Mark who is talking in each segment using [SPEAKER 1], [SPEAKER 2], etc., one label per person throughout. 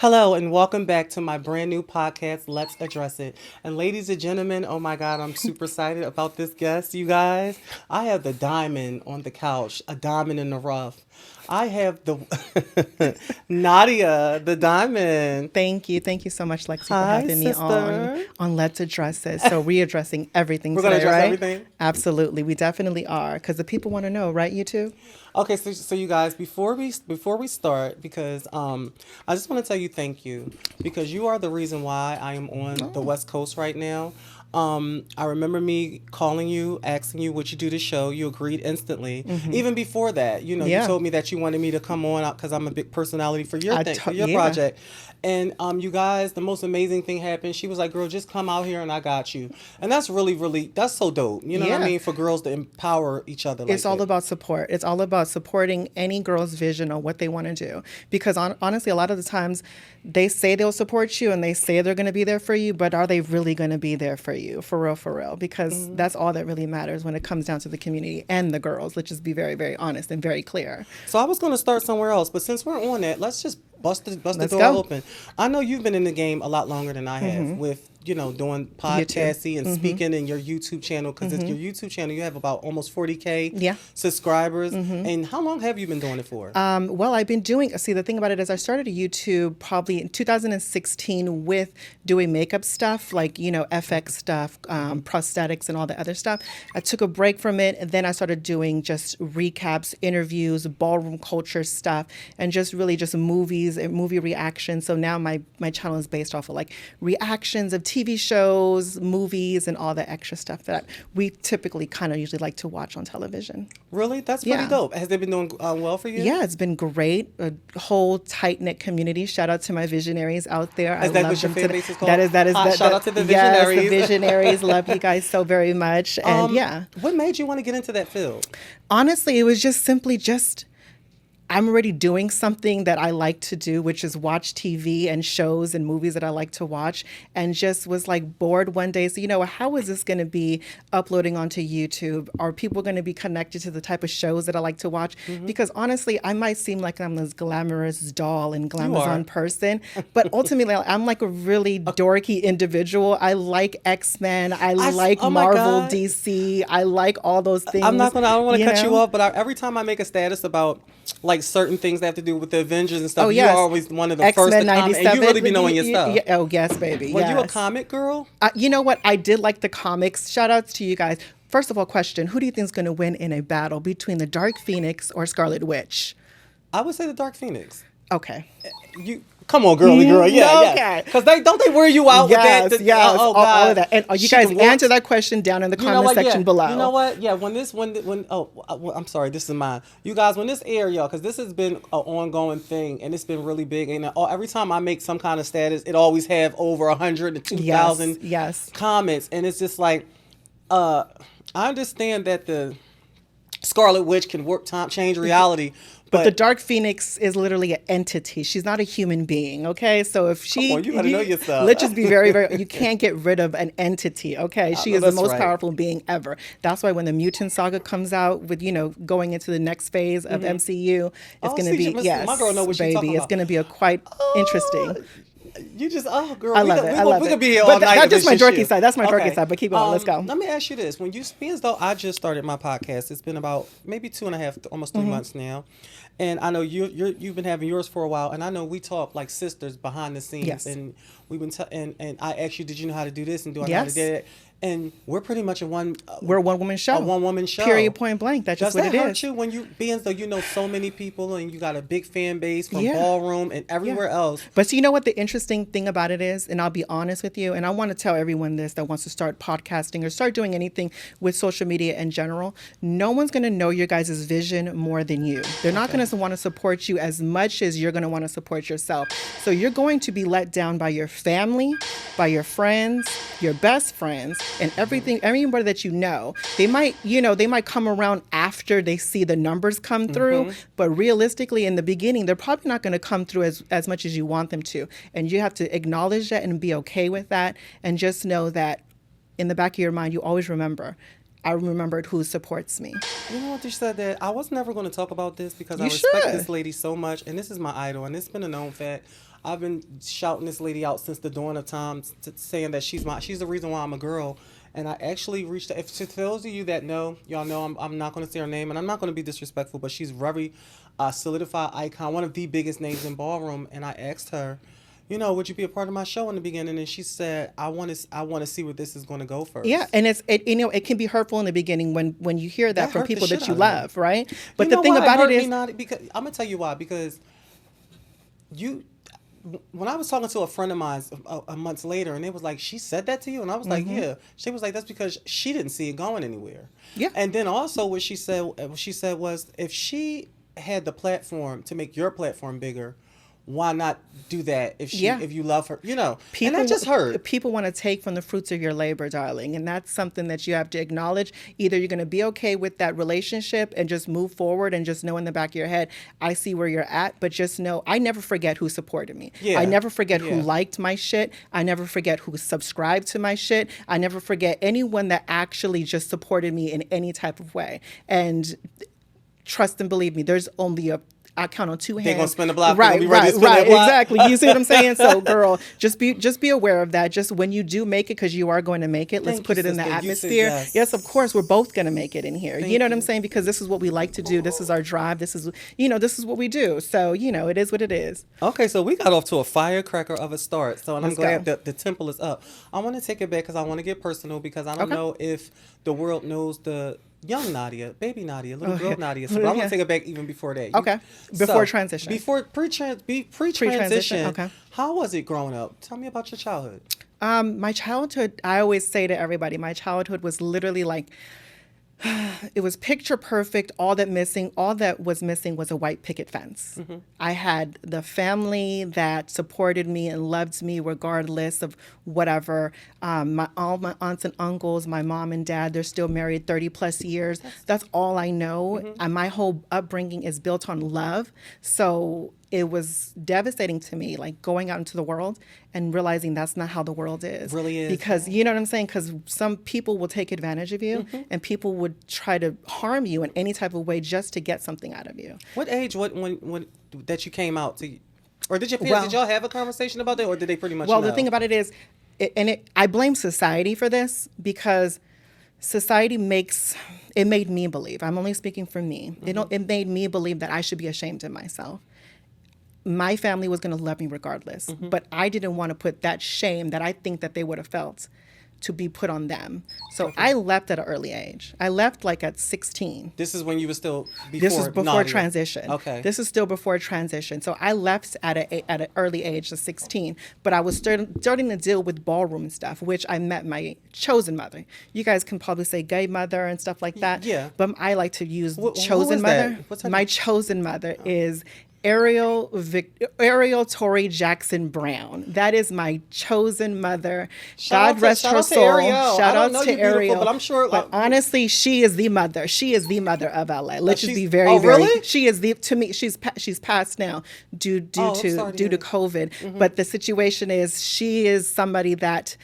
[SPEAKER 1] Hello and welcome back to my brand new podcast, Let's Address It. And ladies and gentlemen, oh my God, I'm super excited about this guest, you guys. I have the diamond on the couch, a diamond in the rough. I have the Nadia, the diamond.
[SPEAKER 2] Thank you. Thank you so much, Lexi, for
[SPEAKER 1] Hi,
[SPEAKER 2] having me
[SPEAKER 1] sister.
[SPEAKER 2] on Let's Address It. So we're addressing everything
[SPEAKER 1] We're
[SPEAKER 2] today,
[SPEAKER 1] gonna address
[SPEAKER 2] right?
[SPEAKER 1] everything?
[SPEAKER 2] Absolutely. We definitely are, because the people want to know, right, you two?
[SPEAKER 1] Okay, so you guys, before we start, because I just want to tell you thank you because you are the reason why I am on the West Coast right now. I remember me calling you, asking you would you do the show. You agreed instantly. Even before that, you
[SPEAKER 2] Yeah.
[SPEAKER 1] told me that you wanted me to come on because I'm a big personality for your thing, for your
[SPEAKER 2] yeah.
[SPEAKER 1] project. And you guys, the most amazing thing happened. She was like, "Girl, just come out here and I got you." And that's really, really, that's so dope. You know what I
[SPEAKER 2] Yeah.
[SPEAKER 1] mean? For girls to empower each other.
[SPEAKER 2] It's all
[SPEAKER 1] that.
[SPEAKER 2] about support. It's all about supporting any girl's vision on what they want to do. Because honestly, a lot of the times they say they'll support you and they say they're going to be there for you, but are they really going to be there for you? For real, for real. Because that's all that really matters when it comes down to the community and the girls. Let's just be very, very honest and very clear.
[SPEAKER 1] So I was going to start somewhere else, but since we're on that, let's just bust the
[SPEAKER 2] Let's
[SPEAKER 1] door
[SPEAKER 2] go.
[SPEAKER 1] open. I know you've been in the game a lot longer than I have with, doing podcasting and speaking in your YouTube channel because it's your YouTube channel. You have about almost 40K
[SPEAKER 2] Yeah.
[SPEAKER 1] subscribers. And how long have you been doing it for?
[SPEAKER 2] Well, I've been doing, see, the thing about it is I started a YouTube probably in 2016 with doing makeup stuff, like, FX stuff, prosthetics and all the other stuff. I took a break from it, and then I started doing just recaps, interviews, ballroom culture stuff, and just really just movies and movie reactions. So now my channel is based off of like reactions of TV shows, movies, and all the extra stuff that we typically kind of usually like to watch on television.
[SPEAKER 1] Really? That's pretty
[SPEAKER 2] Yeah.
[SPEAKER 1] dope. Has they been doing well for you?
[SPEAKER 2] Yeah, it's been great. A whole tight knit community. Shout out to my visionaries out there.
[SPEAKER 1] Is
[SPEAKER 2] I
[SPEAKER 1] that
[SPEAKER 2] love
[SPEAKER 1] what your
[SPEAKER 2] them
[SPEAKER 1] fan
[SPEAKER 2] to
[SPEAKER 1] base is called? Shout out to the
[SPEAKER 2] Yes,
[SPEAKER 1] visionaries.
[SPEAKER 2] the visionaries. Love you guys so very much. And yeah,
[SPEAKER 1] What made you want to get into that field?
[SPEAKER 2] honestly, it was just simply just I'm already doing something that I like to do, which is watch TV and shows and movies that I like to watch, and just was like bored one day. So, how is this going to be uploading onto YouTube? Are people going to be connected to the type of shows that I like to watch? Because honestly, I might seem like I'm this glamorous doll and glamazon person, but ultimately, I'm like a really dorky individual. I like X-Men. I like
[SPEAKER 1] oh my
[SPEAKER 2] Marvel,
[SPEAKER 1] God.
[SPEAKER 2] DC. I like all those things.
[SPEAKER 1] I don't want to cut you
[SPEAKER 2] know?
[SPEAKER 1] off, but every time I make a status about like certain things that have to do with the Avengers and stuff,
[SPEAKER 2] Oh,
[SPEAKER 1] you're
[SPEAKER 2] yes.
[SPEAKER 1] always one of the first to comment, and you really be knowing your stuff.
[SPEAKER 2] Oh, yes, baby.
[SPEAKER 1] Were you a
[SPEAKER 2] yes.
[SPEAKER 1] comic girl?
[SPEAKER 2] You know what? I did like the comics. Shout outs to you guys. First of all, question: who do you think is going to win in a battle between the Dark Phoenix or Scarlet Witch?
[SPEAKER 1] I would say the Dark Phoenix.
[SPEAKER 2] Okay.
[SPEAKER 1] You come on, girly girl, yeah, yeah.
[SPEAKER 2] Okay.
[SPEAKER 1] Because they wear you out
[SPEAKER 2] Yes,
[SPEAKER 1] with that.
[SPEAKER 2] yes,
[SPEAKER 1] Oh,
[SPEAKER 2] all
[SPEAKER 1] God.
[SPEAKER 2] of that. And you
[SPEAKER 1] She
[SPEAKER 2] guys
[SPEAKER 1] can walk-
[SPEAKER 2] answer that question down in the comment section
[SPEAKER 1] yeah.
[SPEAKER 2] below.
[SPEAKER 1] You know what? Yeah, I'm sorry, this is mine. You guys, when this air, y'all, because this has been an ongoing thing and it's been really big. And every time I make some kind of status, it always have over 100 to 2,000
[SPEAKER 2] Yes.
[SPEAKER 1] comments. And it's just like, I understand that the Scarlet Witch can change reality.
[SPEAKER 2] But the Dark Phoenix is literally an entity. She's not a human being, okay? So if she...
[SPEAKER 1] Come on, you gotta know yourself.
[SPEAKER 2] Let's just be very, very... You can't get rid of an entity, okay? She
[SPEAKER 1] know
[SPEAKER 2] is the
[SPEAKER 1] that's
[SPEAKER 2] most
[SPEAKER 1] right.
[SPEAKER 2] powerful being ever. That's why when the Mutant Saga comes out with, going into the next phase of MCU, it's
[SPEAKER 1] Oh,
[SPEAKER 2] going to
[SPEAKER 1] see,
[SPEAKER 2] be... Yes,
[SPEAKER 1] my girl know what she
[SPEAKER 2] baby.
[SPEAKER 1] talking
[SPEAKER 2] It's
[SPEAKER 1] about.
[SPEAKER 2] going to be a quite interesting...
[SPEAKER 1] You just, girl,
[SPEAKER 2] I love it. I love
[SPEAKER 1] we
[SPEAKER 2] it.
[SPEAKER 1] could be here
[SPEAKER 2] But
[SPEAKER 1] all night.
[SPEAKER 2] that's
[SPEAKER 1] if
[SPEAKER 2] just
[SPEAKER 1] it's
[SPEAKER 2] my dorky
[SPEAKER 1] you.
[SPEAKER 2] side. That's my dorky side, but keep going. Let's go.
[SPEAKER 1] Let me ask you this. When you speak as though I just started my podcast, it's been about maybe 2.5, almost 3 months now. And I know you've been having yours for a while, and I know we talk like sisters behind the scenes.
[SPEAKER 2] Yes.
[SPEAKER 1] And we've been, and I asked you, did you know how to do this, and do I know how to
[SPEAKER 2] Yes.
[SPEAKER 1] do it? And we're pretty much
[SPEAKER 2] We're a one-woman show.
[SPEAKER 1] a one-woman show.
[SPEAKER 2] Period, point blank. That's
[SPEAKER 1] Does
[SPEAKER 2] just what
[SPEAKER 1] that
[SPEAKER 2] it
[SPEAKER 1] hurt
[SPEAKER 2] is.
[SPEAKER 1] you when you, being as though you know so many people and you got a big fan base from
[SPEAKER 2] Yeah.
[SPEAKER 1] Ballroom and everywhere else?
[SPEAKER 2] But so you know what the interesting thing about it is, and I'll be honest with you, and I want to tell everyone this that wants to start podcasting or start doing anything with social media in general, no one's going to know your guys' vision more than you. They're not going to want to support you as much as you're going to want to support yourself. So you're going to be let down by your family, by your friends, your best friends, and everybody that you know. They might come around after they see the numbers come through, but realistically in the beginning, they're probably not going to come through as much as you want them to. And you have to acknowledge that and be okay with that, and just know that in the back of your mind, you always remember, I remembered who supports me.
[SPEAKER 1] You know what, you said that I was never going to talk about this because I
[SPEAKER 2] You
[SPEAKER 1] respect
[SPEAKER 2] should.
[SPEAKER 1] this lady so much, and this is my idol, and it's been a known fact. I've been shouting this lady out since the dawn of time, saying that she's the reason why I'm a girl. And I actually reached out. If to those of you that know, y'all know I'm not going to say her name, and I'm not going to be disrespectful, but she's very solidified icon, one of the biggest names in ballroom. And I asked her, would you be a part of my show in the beginning? And she said, I want to see where this is going to go first.
[SPEAKER 2] Yeah, and it can be hurtful in the beginning when you hear that from people that you love, right?
[SPEAKER 1] But the thing about it is, because I'm gonna tell you why. Because when I was talking to a friend of mine a month later, and they was like, she said that to you, and I was like, yeah. She was like, that's because she didn't see it going anywhere.
[SPEAKER 2] Yeah.
[SPEAKER 1] And then also what she said was, if she had the platform to make your platform bigger, why not do that if you love her, people, and that just hurt.
[SPEAKER 2] People want to take from the fruits of your labor, darling, and that's something that you have to acknowledge. Either you're going to be okay with that relationship and just move forward and just know in the back of your head, I see where you're at, but just know I never forget who supported me. Yeah. I never forget who liked my shit. I never forget who subscribed to my shit. I never forget anyone that actually just supported me in any type of way. And trust and believe me, there's only I count on two hands.
[SPEAKER 1] They're gonna spin the block.
[SPEAKER 2] Right, exactly. You see what I'm saying? So, girl, just be aware of that. Just when you do make it, because you are going to make it. Let's put it in the atmosphere. Yes, of course, we're both going to make it in here. You know what I'm saying? Because this is what we like to do. This is our drive. This is what we do. So, it is what it is.
[SPEAKER 1] Okay, so we got off to a firecracker of a start. So, and I'm glad that the temple is up. I want to take it back because I want to get personal, because I don't know if the world knows the young NADIA, baby NADIA, little girl NADIA. So I'm going to take it back even before that.
[SPEAKER 2] Okay. Before transition.
[SPEAKER 1] Before pre-transition. Okay. How was it growing up? Tell me about your childhood.
[SPEAKER 2] My childhood, I always say to everybody, my childhood was literally like, it was picture perfect. All that was missing was a white picket fence. Mm-hmm. I had the family that supported me and loved me regardless of whatever. All my aunts and uncles, my mom and dad, they're still married 30 plus years. That's all I know. Mm-hmm. And my whole upbringing is built on love. So it was devastating to me, like going out into the world and realizing that's not how the world is.
[SPEAKER 1] Really is.
[SPEAKER 2] Because, you know what I'm saying? Because some people will take advantage of you, and people would try to harm you in any type of way just to get something out of you.
[SPEAKER 1] What age, when that you came out to, or did did y'all have a conversation about that, or did they pretty much know?
[SPEAKER 2] The thing about it is, I blame society for this, because society made me believe. I'm only speaking for me. Mm-hmm. It made me believe that I should be ashamed of myself. My family was going to love me regardless, but I didn't want to put that shame that I think that they would have felt to be put on them. So I left at an early age. I left like at 16.
[SPEAKER 1] This is when you were still before.
[SPEAKER 2] This is before transition.
[SPEAKER 1] Okay.
[SPEAKER 2] This is still before transition. So I left at an early age of 16, but I was starting to deal with ballroom stuff, which I met my chosen mother. You guys can probably say gay mother and stuff like that.
[SPEAKER 1] Yeah.
[SPEAKER 2] But I like to use
[SPEAKER 1] who
[SPEAKER 2] chosen mother.
[SPEAKER 1] What's her
[SPEAKER 2] my
[SPEAKER 1] name?
[SPEAKER 2] Chosen mother is Ariel Tori Jackson Brown. That is my chosen mother. God rest her soul. Shout out to Ariel.
[SPEAKER 1] But I'm sure.
[SPEAKER 2] But honestly, she is the mother. She is the mother of LA. Let's just be
[SPEAKER 1] very, very.
[SPEAKER 2] Really? She is to me. She's passed now due to COVID. Mm-hmm. But the situation is, she is somebody that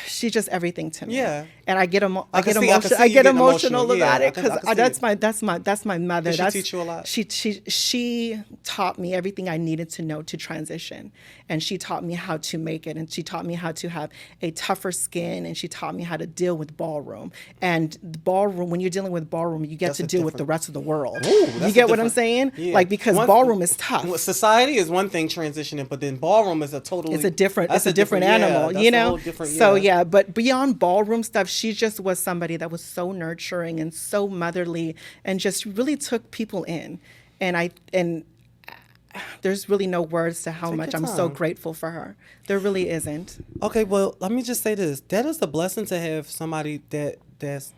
[SPEAKER 2] she's just everything to me.
[SPEAKER 1] Yeah.
[SPEAKER 2] And I get emotional about it, because that's my mother.
[SPEAKER 1] Did she teach you a lot?
[SPEAKER 2] She taught me everything I needed to know to transition, and she taught me how to make it, and she taught me how to have a tougher skin, and she taught me how to deal with ballroom. And the ballroom, when you're dealing with ballroom, you get to deal with the rest of the world.
[SPEAKER 1] Ooh,
[SPEAKER 2] you get what I'm saying?
[SPEAKER 1] Yeah.
[SPEAKER 2] Like, because ballroom is tough.
[SPEAKER 1] Society is one thing transitioning, but then ballroom is a different
[SPEAKER 2] animal.
[SPEAKER 1] Yeah,
[SPEAKER 2] but beyond ballroom stuff, she just was somebody that was so nurturing and so motherly, and just really took people in. And there's really no words to how much I'm so grateful for her. There really isn't.
[SPEAKER 1] Okay, well, let me just say this. That is a blessing to have somebody that's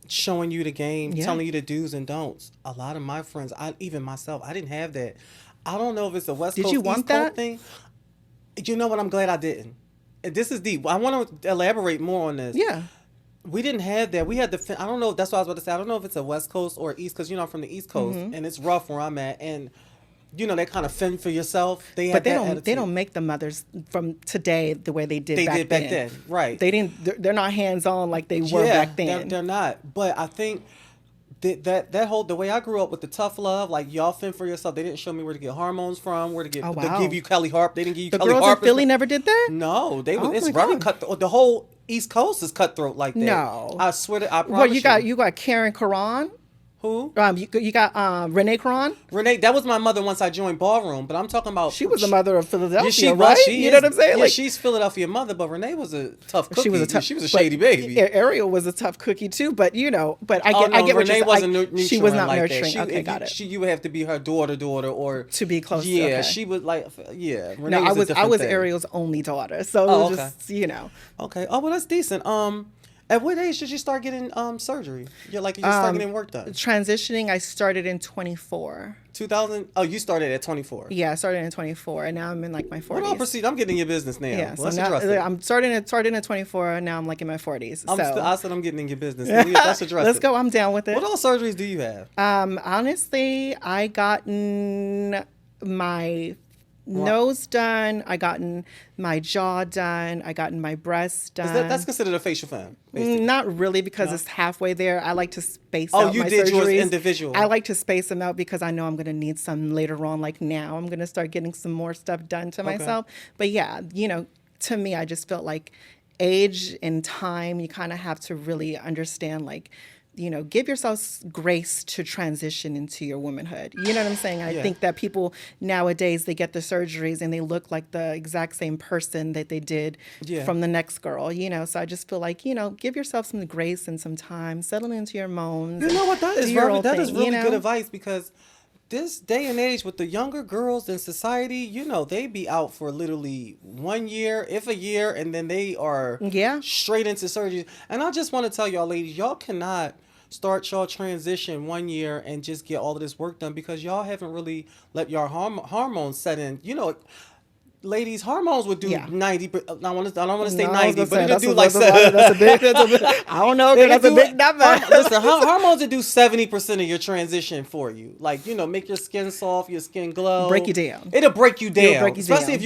[SPEAKER 1] showing you the game, telling you the do's and don'ts. A lot of my friends, even myself, I didn't have that. I don't know if it's a West Coast,
[SPEAKER 2] Did you want
[SPEAKER 1] East
[SPEAKER 2] that?
[SPEAKER 1] Coast thing. You know what? I'm glad I didn't. This is deep. I want to elaborate more on this.
[SPEAKER 2] Yeah.
[SPEAKER 1] We didn't have that. We had I don't know. That's what I was about to say. I don't know if it's a West Coast or East, because I'm from the East Coast, and it's rough where I'm at. And they kind of fend for yourself. They
[SPEAKER 2] don't make the mothers from today the way they did back then.
[SPEAKER 1] Right.
[SPEAKER 2] They're not hands on like they were back then.
[SPEAKER 1] They're not. But I think that whole, the way I grew up with the tough love, like y'all fend for yourself. They didn't show me where to get hormones from, where to get
[SPEAKER 2] Oh,
[SPEAKER 1] to
[SPEAKER 2] wow.
[SPEAKER 1] give you Kelly Harp. They didn't give you
[SPEAKER 2] The
[SPEAKER 1] Kelly
[SPEAKER 2] girls
[SPEAKER 1] Harp.
[SPEAKER 2] in Philly never did that?
[SPEAKER 1] No, they was.
[SPEAKER 2] Oh
[SPEAKER 1] It's
[SPEAKER 2] my
[SPEAKER 1] very
[SPEAKER 2] God.
[SPEAKER 1] cutthroat. The whole East Coast is cutthroat like that.
[SPEAKER 2] No.
[SPEAKER 1] I swear to. I promise
[SPEAKER 2] Well, you got Karen Karan.
[SPEAKER 1] who?
[SPEAKER 2] You got Renee Karan.
[SPEAKER 1] Renee, that was my mother once I joined Ballroom, but I'm talking about.
[SPEAKER 2] She was the mother of Philadelphia,
[SPEAKER 1] Yeah, she
[SPEAKER 2] right?
[SPEAKER 1] was. She
[SPEAKER 2] You
[SPEAKER 1] is,
[SPEAKER 2] know what I'm saying?
[SPEAKER 1] Yeah,
[SPEAKER 2] Like,
[SPEAKER 1] she's Philadelphia mother, but Renee was a tough cookie.
[SPEAKER 2] she was a tough,
[SPEAKER 1] She was a
[SPEAKER 2] but
[SPEAKER 1] shady baby.
[SPEAKER 2] Ariel was a tough cookie too, but but I get,
[SPEAKER 1] Oh, no,
[SPEAKER 2] I get what
[SPEAKER 1] Renee
[SPEAKER 2] you're
[SPEAKER 1] wasn't
[SPEAKER 2] saying.
[SPEAKER 1] nurturing
[SPEAKER 2] She was not
[SPEAKER 1] like
[SPEAKER 2] nurturing.
[SPEAKER 1] That.
[SPEAKER 2] Okay, got it.
[SPEAKER 1] You would have to be her daughter, or
[SPEAKER 2] To be close.
[SPEAKER 1] Yeah,
[SPEAKER 2] okay.
[SPEAKER 1] she was like, yeah. Renee
[SPEAKER 2] No, I
[SPEAKER 1] was.
[SPEAKER 2] I was
[SPEAKER 1] thing.
[SPEAKER 2] Ariel's only daughter, so
[SPEAKER 1] Oh,
[SPEAKER 2] it was just
[SPEAKER 1] Okay. Oh well, that's decent. At what age did you start getting surgery? You're like you start getting work done.
[SPEAKER 2] transitioning. I started in 24.
[SPEAKER 1] 2000. Oh, you started at 24.
[SPEAKER 2] Yeah, I started in 24, and now I'm in like my 40s.
[SPEAKER 1] Well, I'll proceed. I'm getting in your business now.
[SPEAKER 2] Yeah, so
[SPEAKER 1] Let's
[SPEAKER 2] now
[SPEAKER 1] address it.
[SPEAKER 2] I'm starting at 24, and now I'm like in my 40s.
[SPEAKER 1] I said I'm getting in your business. Let's address
[SPEAKER 2] Let's
[SPEAKER 1] it.
[SPEAKER 2] go. I'm down with it.
[SPEAKER 1] What all surgeries do you have?
[SPEAKER 2] Honestly, I gotten my nose done. I gotten my jaw done. I gotten my breast done.
[SPEAKER 1] That's considered a facial femme. basically.
[SPEAKER 2] Not really, because it's halfway there. I like to space
[SPEAKER 1] Oh,
[SPEAKER 2] out
[SPEAKER 1] you
[SPEAKER 2] my
[SPEAKER 1] did yours
[SPEAKER 2] surgeries.
[SPEAKER 1] individual.
[SPEAKER 2] I like to space them out because I know I'm going to need some later on. Like now, I'm going to start getting some more stuff done to myself. But yeah, to me, I just felt like age and time, you kind of have to really understand, like, give yourself grace to transition into your womanhood. You know what I'm saying? I think that people nowadays, they get the surgeries and they look like the exact same person that they did from the next girl, So I just feel like, give yourself some grace and some time, settle into your moans.
[SPEAKER 1] You know what? That is really
[SPEAKER 2] thing,
[SPEAKER 1] good advice, because this day and age with the younger girls in society, they be out for literally 1 year, if a year, and then they are straight into surgery. And I just want to tell y'all, ladies, y'all cannot start y'all transition 1 year and just get all of this work done, because y'all haven't really let your hormones set in. Ladies, hormones would do 90. I don't want to say 90, but it'll do like
[SPEAKER 2] that's a big. I don't know. That's a big number.
[SPEAKER 1] Listen, hormones will do 70% of your transition for you. Like, make your skin soft, your skin glow,
[SPEAKER 2] break you down.
[SPEAKER 1] It'll break you down, especially
[SPEAKER 2] down.
[SPEAKER 1] if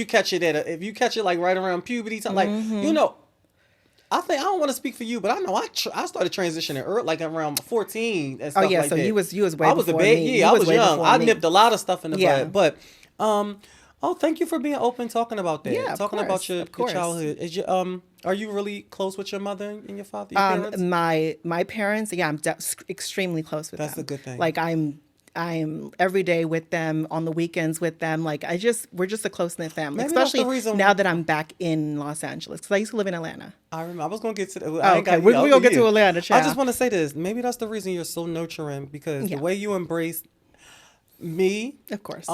[SPEAKER 1] you catch it like right around puberty time. Like, I don't want to speak for you, but I know I started transitioning early, like around 14 and stuff like that.
[SPEAKER 2] So you was way
[SPEAKER 1] I was
[SPEAKER 2] before
[SPEAKER 1] a baby.
[SPEAKER 2] me.
[SPEAKER 1] Yeah, I was
[SPEAKER 2] way
[SPEAKER 1] young.
[SPEAKER 2] before
[SPEAKER 1] I
[SPEAKER 2] me.
[SPEAKER 1] nipped a lot of stuff in the
[SPEAKER 2] Yeah.
[SPEAKER 1] bud. But thank you for being open, talking about that.
[SPEAKER 2] Yeah, of
[SPEAKER 1] talking
[SPEAKER 2] course,
[SPEAKER 1] about your childhood. Is your are you really close with your mother and your father, your parents?
[SPEAKER 2] My parents, I'm extremely close with them.
[SPEAKER 1] That's a good thing.
[SPEAKER 2] Like I'm every day with them, on the weekends with them. Like we're just a close knit family.
[SPEAKER 1] Maybe that's the
[SPEAKER 2] Especially
[SPEAKER 1] reason-
[SPEAKER 2] now that I'm back in Los Angeles, because I used to live in Atlanta.
[SPEAKER 1] I remember. I was going to get to that.
[SPEAKER 2] Okay, we're gonna get to Atlanta,
[SPEAKER 1] I
[SPEAKER 2] child.
[SPEAKER 1] just want to say this. Maybe that's the reason you're so nurturing, because the way you embrace me,
[SPEAKER 2] Of course.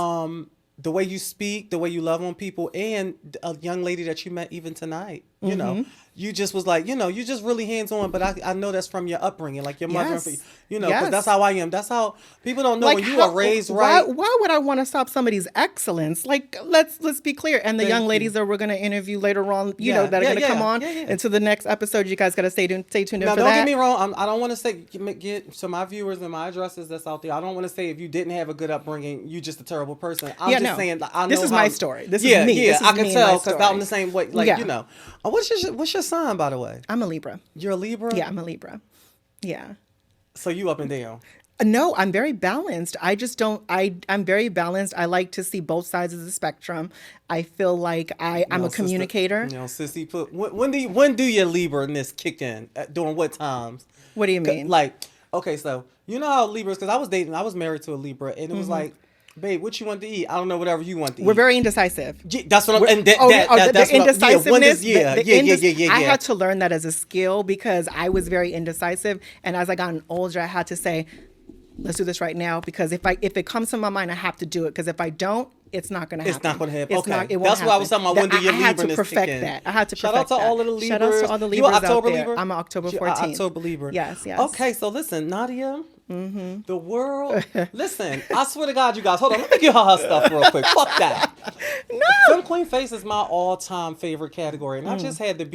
[SPEAKER 1] the way you speak, the way you love on people, and a young lady that you met even tonight, you just was like, you just really hands-on, but I know that's from your upbringing, like your mother,
[SPEAKER 2] Yes.
[SPEAKER 1] because that's how I am. That's how people don't know
[SPEAKER 2] Like
[SPEAKER 1] when you are raised right.
[SPEAKER 2] Why would I want to stop somebody's excellence? Like, let's be clear. And the
[SPEAKER 1] Thank
[SPEAKER 2] young
[SPEAKER 1] you.
[SPEAKER 2] ladies that we're going to interview later on, that are
[SPEAKER 1] Yeah,
[SPEAKER 2] going to come on
[SPEAKER 1] yeah.
[SPEAKER 2] into the next episode, you guys got to stay tuned in
[SPEAKER 1] Now,
[SPEAKER 2] for
[SPEAKER 1] don't
[SPEAKER 2] that.
[SPEAKER 1] get me wrong. I don't want to say get to my viewers and my addresses that's out there. I don't want to say if you didn't have a good upbringing, you just a terrible person. I'm just saying. I know
[SPEAKER 2] This is
[SPEAKER 1] how,
[SPEAKER 2] my story. This
[SPEAKER 1] yeah,
[SPEAKER 2] is me.
[SPEAKER 1] Yeah,
[SPEAKER 2] This is
[SPEAKER 1] I
[SPEAKER 2] me
[SPEAKER 1] can
[SPEAKER 2] and
[SPEAKER 1] tell
[SPEAKER 2] my
[SPEAKER 1] because
[SPEAKER 2] story.
[SPEAKER 1] I'm the same way. Like
[SPEAKER 2] Yeah.
[SPEAKER 1] what's your sign, by the way?
[SPEAKER 2] I'm a Libra.
[SPEAKER 1] You're a Libra.
[SPEAKER 2] Yeah, I'm a Libra. Yeah.
[SPEAKER 1] So you up and down.
[SPEAKER 2] No, I'm very balanced. I just don't. I'm very balanced. I like to see both sides of the spectrum. I feel like I'm a communicator.
[SPEAKER 1] Sissy, when do your Libra-ness kick in? During what times?
[SPEAKER 2] What do you mean?
[SPEAKER 1] Like, okay, so you know how Libras, because I was married to a Libra, and it was like, babe, what you want to eat? I don't know, whatever you want to eat.
[SPEAKER 2] We're very indecisive.
[SPEAKER 1] Yeah, that's what I'm. And
[SPEAKER 2] The indecisiveness.
[SPEAKER 1] Yeah.
[SPEAKER 2] I had to learn that as a skill, because I was very indecisive, and as I got older, I had to say, let's do this right now, because if it comes to my mind, I have to do it, because if I don't, it's not going to happen.
[SPEAKER 1] It's not going to happen.
[SPEAKER 2] It's
[SPEAKER 1] okay.
[SPEAKER 2] not, it won't
[SPEAKER 1] That's
[SPEAKER 2] happen.
[SPEAKER 1] why I was talking about when do your
[SPEAKER 2] I had to
[SPEAKER 1] Libra-ness
[SPEAKER 2] perfect
[SPEAKER 1] kick in.
[SPEAKER 2] that. I had to
[SPEAKER 1] Shout
[SPEAKER 2] perfect
[SPEAKER 1] out to
[SPEAKER 2] that.
[SPEAKER 1] all of the Libras.
[SPEAKER 2] Shout out to all the
[SPEAKER 1] You
[SPEAKER 2] Libras
[SPEAKER 1] an October
[SPEAKER 2] out there.
[SPEAKER 1] Libra?
[SPEAKER 2] I'm an October
[SPEAKER 1] You're
[SPEAKER 2] 14th.
[SPEAKER 1] October Libra.
[SPEAKER 2] Yes.
[SPEAKER 1] Okay, so listen, Nadia. Mm-hmm. The world. Listen, I swear to God, you guys. Hold on, let me give her stuff real quick. Fuck that.
[SPEAKER 2] No.
[SPEAKER 1] Femme Queen Face is my all-time favorite category, and I just had the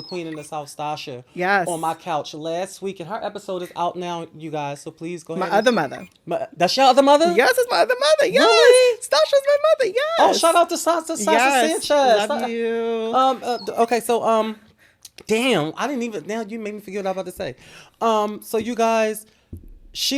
[SPEAKER 1] Queen in the South, Stasha, on my couch last week, and her episode is out now, you guys. So please go ahead.
[SPEAKER 2] My other mother.
[SPEAKER 1] That's your other mother?
[SPEAKER 2] Yes, it's my other mother. Yes.
[SPEAKER 1] Really?
[SPEAKER 2] Stasha's my mother. Yes.
[SPEAKER 1] Oh, shout out to Sasha Sanchez.
[SPEAKER 2] Love you.
[SPEAKER 1] Okay, so damn, I didn't even. Now you made me forget what I was about to say. So you guys,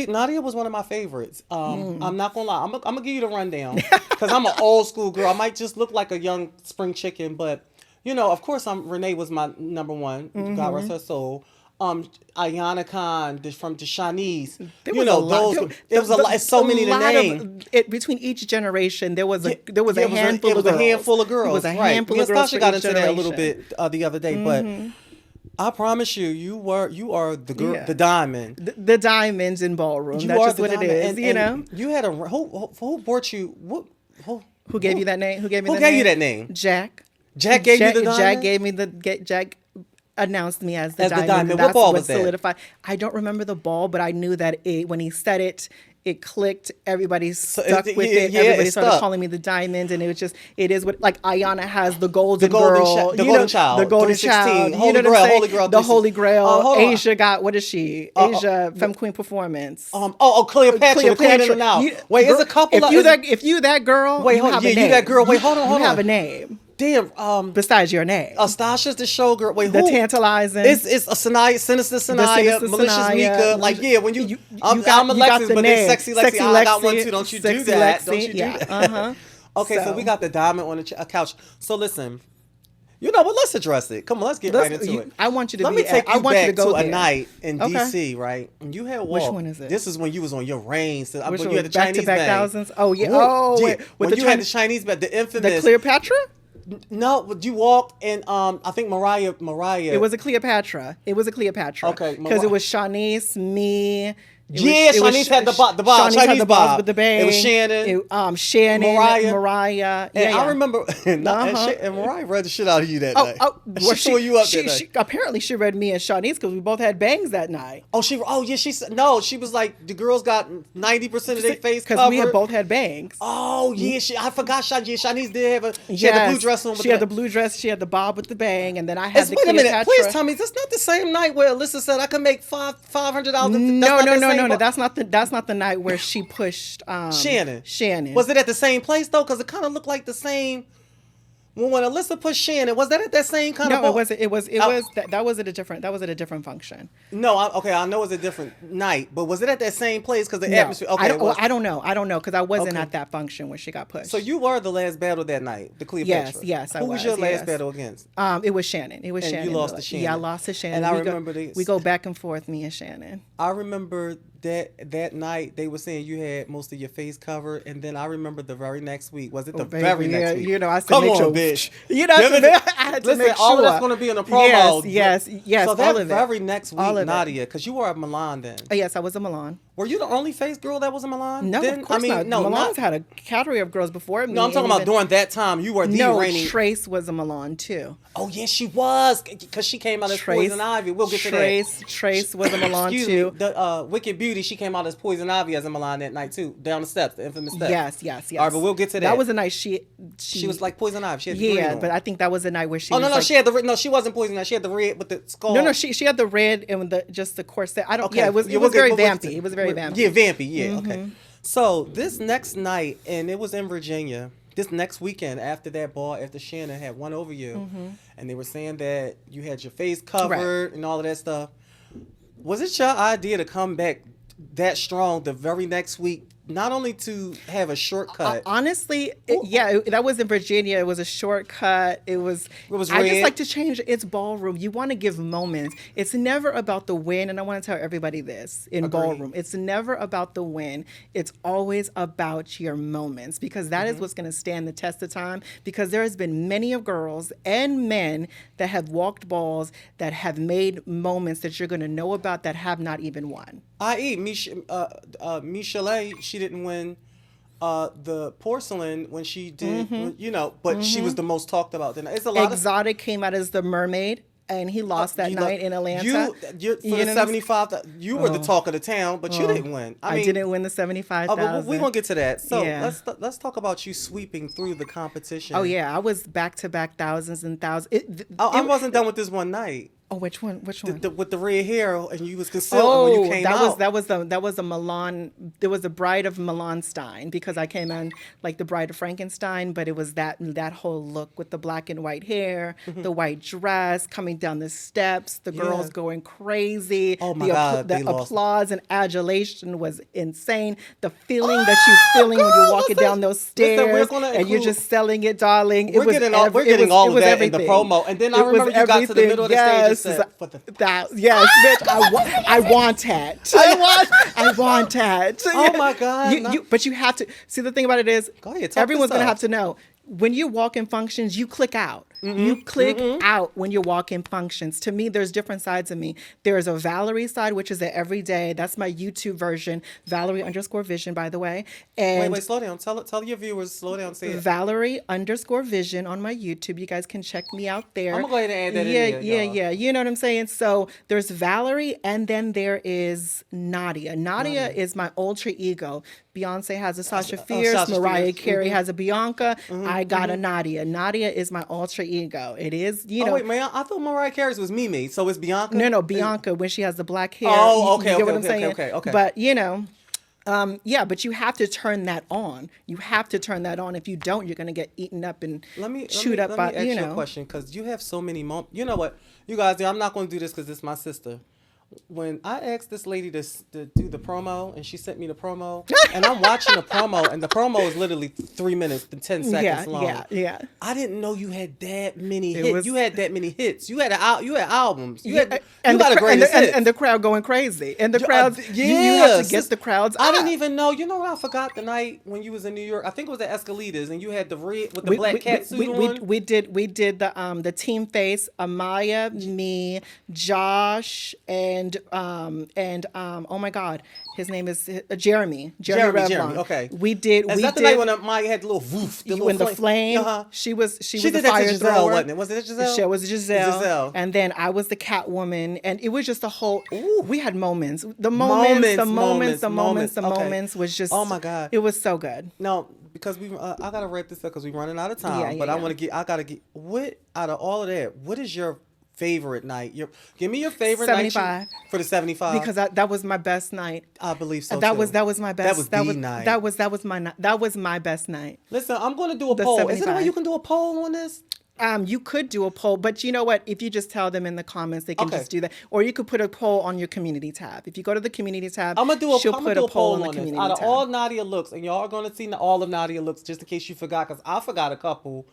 [SPEAKER 1] Nadia was one of my favorites. I'm not gonna lie. I'm gonna give you the rundown because I'm an old school girl. I might just look like a young spring chicken, but of course, Renee was my number one. God rest her soul. Ayana Khan from the Shanice.
[SPEAKER 2] There was a lot.
[SPEAKER 1] It was a lot. It's so many to name.
[SPEAKER 2] Between each generation, there was a
[SPEAKER 1] It
[SPEAKER 2] handful of girls.
[SPEAKER 1] was a handful of girls.
[SPEAKER 2] It was a
[SPEAKER 1] right.
[SPEAKER 2] handful of girls.
[SPEAKER 1] Stasha got into that a little bit the other day, but I promise you, you are the girl, the diamond.
[SPEAKER 2] The diamonds in Ballroom. That's just what it is.
[SPEAKER 1] And you had a who brought you?
[SPEAKER 2] Who gave you that name? Who gave
[SPEAKER 1] you that name?
[SPEAKER 2] Jack.
[SPEAKER 1] Jack gave you the diamond.
[SPEAKER 2] Jack gave me Jack announced me as the diamond.
[SPEAKER 1] What ball was that?
[SPEAKER 2] Solidified. I don't remember the ball, but I knew that when he said it, it clicked. Everybody stuck with it. Everybody started calling me the diamond, and it is what, like Ayana has the golden girl,
[SPEAKER 1] the golden child,
[SPEAKER 2] the golden child,
[SPEAKER 1] Holy Grail, Holy Grail,
[SPEAKER 2] the Holy Grail. Asia got, what is she? Asia Femme Queen Performance.
[SPEAKER 1] Cleopatra, the queen of the now. Wait, it's a couple.
[SPEAKER 2] If you that girl,
[SPEAKER 1] wait,
[SPEAKER 2] you have a name.
[SPEAKER 1] You that girl. Wait, hold on.
[SPEAKER 2] You have a name.
[SPEAKER 1] Damn.
[SPEAKER 2] Besides your name,
[SPEAKER 1] Stasha's the showgirl. Wait,
[SPEAKER 2] the tantalizing.
[SPEAKER 1] It's a Sanaya, sinister Sanaya, malicious Mika. Like when I'm Alexis, but then sexy Lexi. I got one too. Don't you do that? Don't you do that? Okay, so we got the diamond on the couch. So listen, you know what? Let's address it. Come on, let's get right into it.
[SPEAKER 2] I want you to.
[SPEAKER 1] Let me take you back to a
[SPEAKER 2] there.
[SPEAKER 1] night in DC, right? And you had
[SPEAKER 2] Which one is it?
[SPEAKER 1] This is when you was on your reign. So
[SPEAKER 2] Which
[SPEAKER 1] you had the Chinese
[SPEAKER 2] back
[SPEAKER 1] bang.
[SPEAKER 2] Thousands. Oh yeah. Oh,
[SPEAKER 1] yeah. When you had the Chinese bang, the infamous.
[SPEAKER 2] The Cleopatra.
[SPEAKER 1] No, you walked and I think Mariah.
[SPEAKER 2] It was a Cleopatra.
[SPEAKER 1] Okay,
[SPEAKER 2] because it was Shanice, me.
[SPEAKER 1] Shanice had the bob.
[SPEAKER 2] Shanice had the bob with the bang.
[SPEAKER 1] It was Shannon.
[SPEAKER 2] Shannon, Mariah.
[SPEAKER 1] And I remember, and Mariah read the shit out of you that night. She tore you up that night.
[SPEAKER 2] Apparently, she read me and Shanice because we both had bangs that night.
[SPEAKER 1] She said no. She was like, the girls got 90% of their face covered
[SPEAKER 2] because we had both had bangs.
[SPEAKER 1] Oh yeah, I forgot. Shanice did have she had the blue dress on.
[SPEAKER 2] She had the blue dress. She had the bob with the bang, and then I had the Cleopatra.
[SPEAKER 1] Wait a minute, please tell me that's not the same night where Alyssa said I could make $500.
[SPEAKER 2] No, that's not the night where she pushed Shannon.
[SPEAKER 1] Was it at the same place though? Because it kind of looked like the same. When Alyssa pushed Shannon, was that at that same kind of?
[SPEAKER 2] No, it wasn't. It was that was at a different function.
[SPEAKER 1] No, I know it was a different night, but was it at that same place? Because the atmosphere. Okay,
[SPEAKER 2] I don't know because I wasn't at that function when she got pushed.
[SPEAKER 1] So you were the last battle that night, the Cleopatra.
[SPEAKER 2] Yes, I was.
[SPEAKER 1] Who was your last battle against?
[SPEAKER 2] It was Shannon.
[SPEAKER 1] And you lost to Shannon.
[SPEAKER 2] Yeah, I lost to Shannon.
[SPEAKER 1] And I remember
[SPEAKER 2] we go back and forth, me and Shannon.
[SPEAKER 1] I remember that night they were saying you had most of your face covered, and then I remember the very next week. Was it the very next week?
[SPEAKER 2] You know, I said,
[SPEAKER 1] come on, bitch.
[SPEAKER 2] You know, I had to make sure.
[SPEAKER 1] All of that's going to be in the promo.
[SPEAKER 2] Yes.
[SPEAKER 1] So
[SPEAKER 2] all of it.
[SPEAKER 1] very next week, Nadia, because you were at Milan then.
[SPEAKER 2] Oh, yes, I was in Milan.
[SPEAKER 1] Were you the only face girl that was in Milan?
[SPEAKER 2] No,
[SPEAKER 1] then?
[SPEAKER 2] Of course not. No, Milan's had a category of girls before me.
[SPEAKER 1] No, I'm talking about during that time. You were the reigning.
[SPEAKER 2] Trace was in Milan too.
[SPEAKER 1] Oh yes, she was, because she came out as Poison Ivy. We'll get to that.
[SPEAKER 2] Trace was in Milan
[SPEAKER 1] too. The Wicked Beauty, she came out as Poison Ivy as in Milan that night too, down the steps, the infamous steps.
[SPEAKER 2] Yes.
[SPEAKER 1] All right, but we'll get to that.
[SPEAKER 2] That was a night she
[SPEAKER 1] was like Poison Ivy. She had the green on.
[SPEAKER 2] But I think that was the night where she.
[SPEAKER 1] She had the she wasn't Poison Ivy. She had the red with the skull.
[SPEAKER 2] No, she had the red and just the corset. I don't. Okay. Yeah, it was very vampy. It was very vampy.
[SPEAKER 1] Yeah, vampy. Yeah. Okay. So this next night, and it was in Virginia. This next weekend after that ball, after Shannon had won over you, and they were saying that you had your face covered and all of that stuff. Was it your idea to come back that strong the very next week? Not only to have a shortcut.
[SPEAKER 2] Honestly, that was in Virginia. It was a shortcut. It was I just like to change. It's Ballroom. You want to give moments. It's never about the win. And I want to tell everybody this in Ballroom. It's never about the win. It's always about your moments, because that is what's going to stand the test of time. Because there has been many of girls and men that have walked balls that have made moments that you're going to know about that have not even won.
[SPEAKER 1] I.e. Michelet, she didn't win the porcelain when she did, but she was the most talked about. It's a lot.
[SPEAKER 2] Exotic came out as the mermaid, and he lost that night in Atlanta.
[SPEAKER 1] You for the 75, you were the talk of the town, but you didn't win.
[SPEAKER 2] I didn't win the 75,000.
[SPEAKER 1] We're gonna get to that. So let's talk about you sweeping through the competition.
[SPEAKER 2] Oh yeah, I was back to back thousands and thousands.
[SPEAKER 1] I wasn't done with this one night.
[SPEAKER 2] Oh, which one? Which one?
[SPEAKER 1] With the red hair, and you was concealed when you came out.
[SPEAKER 2] that was a Milan. There was a Bride of Milanstein, because I came in like the Bride of Frankenstein, but it was that whole look with the black and white hair, the white dress, coming down the steps, the girls going crazy.
[SPEAKER 1] Oh my God,
[SPEAKER 2] the applause and adulation was insane. The feeling that you're feeling when you're walking down those stairs, and you're just selling it, darling.
[SPEAKER 1] We're getting all of that everything in the promo, and then I remember you got to the middle of the stage.
[SPEAKER 2] Yes, bitch, I want that. I want that.
[SPEAKER 1] Oh my God!
[SPEAKER 2] But you have to see, the thing about it is, everyone's gonna have to know, when you walk in functions, you click out. You click out when you walk in functions. To me, there's different sides of me. There's a Valery side, which is the everyday. That's my YouTube version. Valery_Vision, by the way. And
[SPEAKER 1] wait, slow down. Tell your viewers, slow down. Say it.
[SPEAKER 2] Valery_Vision on my YouTube. You guys can check me out there.
[SPEAKER 1] I'm gonna go ahead and add that in there.
[SPEAKER 2] Yeah. You know what I'm saying? So there's Valery, and then there is Nadia. Nadia is my ultra ego. Beyonce has a Sasha Fierce. Mariah Carey has a Bianca. I got a Nadia. Nadia is my ultra ego. It is, you know.
[SPEAKER 1] Oh wait, man, I thought Mariah Carey's was Mimi, so it's Bianca.
[SPEAKER 2] No, Bianca, when she has the black hair.
[SPEAKER 1] Oh, okay,
[SPEAKER 2] you get what I'm
[SPEAKER 1] saying?
[SPEAKER 2] Okay. But you know, but you have to turn that on. You have to turn that on. If you don't, you're gonna get eaten up and chewed up by.
[SPEAKER 1] Let me ask you a question, because you have so many moments. You know what, you guys? I'm not gonna do this because it's my sister. When I asked this lady to do the promo, and she sent me the promo, and I'm watching the promo, and the promo is literally 3 minutes and 10 seconds long.
[SPEAKER 2] Yeah.
[SPEAKER 1] I didn't know you had that many hits. You had that many hits. You had albums. You got a greatest hits.
[SPEAKER 2] And the crowd going crazy. And the crowd, you have to get the crowds up.
[SPEAKER 1] I didn't even know. You know what I forgot the night when you was in New York? I think it was at Escalitas, and you had the red with the black cat suit on.
[SPEAKER 2] We did the team face, Amaya, me, Josh, and oh my God, his name is Jeremy.
[SPEAKER 1] Jeremy. Okay.
[SPEAKER 2] We did.
[SPEAKER 1] Is that the night when Amaya had the little woof?
[SPEAKER 2] The flame.
[SPEAKER 1] Uh-huh.
[SPEAKER 2] She was
[SPEAKER 1] did
[SPEAKER 2] a
[SPEAKER 1] that
[SPEAKER 2] fire
[SPEAKER 1] to Giselle,
[SPEAKER 2] thrower.
[SPEAKER 1] wasn't it? Was it Giselle?
[SPEAKER 2] She was Giselle. And then I was the Catwoman, and it was just a whole. Ooh. We had moments. The moments was just.
[SPEAKER 1] Oh my God.
[SPEAKER 2] It was so good.
[SPEAKER 1] No, because I gotta wrap this up because we're running out of time. But I gotta get what out of all of that. What is your favorite night? Give me your favorite
[SPEAKER 2] 75.
[SPEAKER 1] night for the 75,
[SPEAKER 2] because that was my best night.
[SPEAKER 1] I believe so.
[SPEAKER 2] That was my best.
[SPEAKER 1] That was the night.
[SPEAKER 2] That was my best night.
[SPEAKER 1] Listen, I'm going to do a poll. 75. Is there a way you can do a poll on this?
[SPEAKER 2] You could do a poll, but you know what? If you just tell them in the comments, they can just do that. Or you could put a poll on your community tab. If you go to the community tab, she'll put a poll on the community tab.
[SPEAKER 1] Out of all Nadia looks, and y'all are going to see all of Nadia looks, just in case you forgot, because I forgot a couple.